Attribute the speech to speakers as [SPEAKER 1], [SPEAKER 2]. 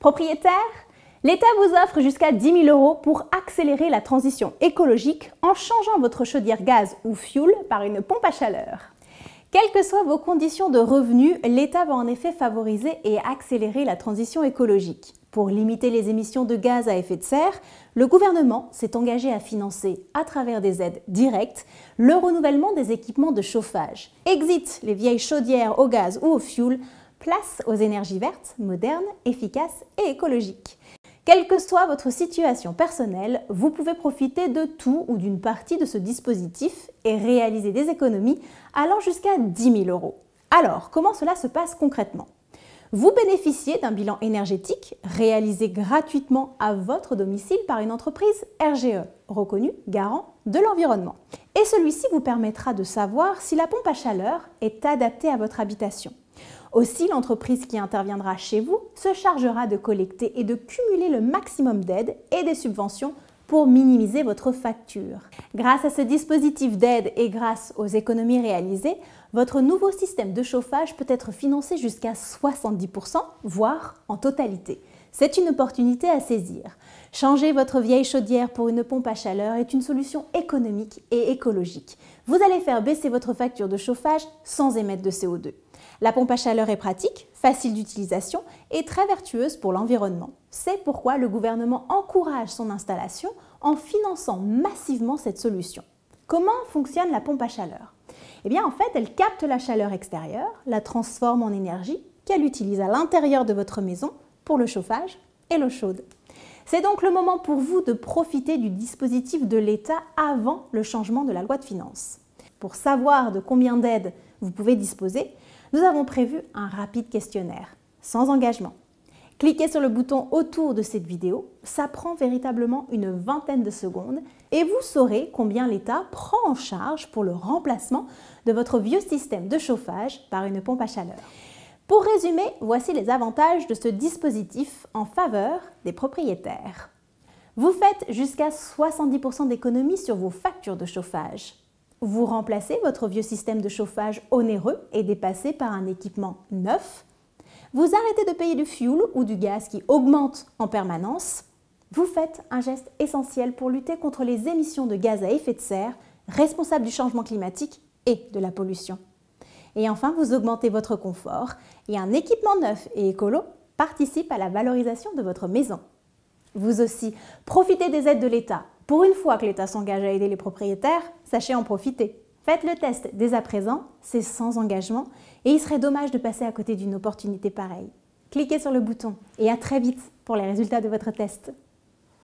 [SPEAKER 1] Propriétaire, l'État vous offre jusqu'à 10 000 € pour accélérer la transition écologique en changeant votre chaudière gaz ou fioul par une pompe à chaleur. Quelles que soient vos conditions de revenus, l'État va en effet favoriser et accélérer la transition écologique. Pour limiter les émissions de gaz à effet de serre, le gouvernement s'est engagé à financer, à travers des aides directes, le renouvellement des équipements de chauffage. Exit les vieilles chaudières au gaz ou au fioul, place aux énergies vertes, modernes, efficaces et écologiques. Quelle que soit votre situation personnelle, vous pouvez profiter de tout ou d'une partie de ce dispositif et réaliser des économies allant jusqu'à 10 000 €. Alors, comment cela se passe concrètement ? Vous bénéficiez d'un bilan énergétique réalisé gratuitement à votre domicile par une entreprise RGE, reconnue garant de l'environnement. Et celui-ci vous permettra de savoir si la pompe à chaleur est adaptée à votre habitation. Aussi, l'entreprise qui interviendra chez vous se chargera de collecter et de cumuler le maximum d'aides et des subventions pour minimiser votre facture. Grâce à ce dispositif d'aide et grâce aux économies réalisées, votre nouveau système de chauffage peut être financé jusqu'à 70 %, voire en totalité. C'est une opportunité à saisir. Changer votre vieille chaudière pour une pompe à chaleur est une solution économique et écologique. Vous allez faire baisser votre facture de chauffage sans émettre de CO2. La pompe à chaleur est pratique, facile d'utilisation et très vertueuse pour l'environnement. C'est pourquoi le gouvernement encourage son installation en finançant massivement cette solution. Comment fonctionne la pompe à chaleur ? Eh bien, en fait, elle capte la chaleur extérieure, la transforme en énergie qu'elle utilise à l'intérieur de votre maison pour le chauffage et l'eau chaude. C'est donc le moment pour vous de profiter du dispositif de l'État avant le changement de la loi de finances. Pour savoir de combien d'aides vous pouvez disposer, nous avons prévu un rapide questionnaire, sans engagement. Cliquez sur le bouton autour de cette vidéo, ça prend véritablement une vingtaine de secondes et vous saurez combien l'État prend en charge pour le remplacement de votre vieux système de chauffage par une pompe à chaleur. Pour résumer, voici les avantages de ce dispositif en faveur des propriétaires. Vous faites jusqu'à 70 % d'économie sur vos factures de chauffage. Vous remplacez votre vieux système de chauffage onéreux et dépassé par un équipement neuf. Vous arrêtez de payer du fioul ou du gaz qui augmente en permanence. Vous faites un geste essentiel pour lutter contre les émissions de gaz à effet de serre, responsables du changement climatique et de la pollution. Et enfin, vous augmentez votre confort et un équipement neuf et écolo participe à la valorisation de votre maison. Vous aussi, profitez des aides de l'État. Pour une fois que l'État s'engage à aider les propriétaires, sachez en profiter. Faites le test dès à présent, c'est sans engagement et il serait dommage de passer à côté d'une opportunité pareille. Cliquez sur le bouton et à très vite pour les résultats de votre test.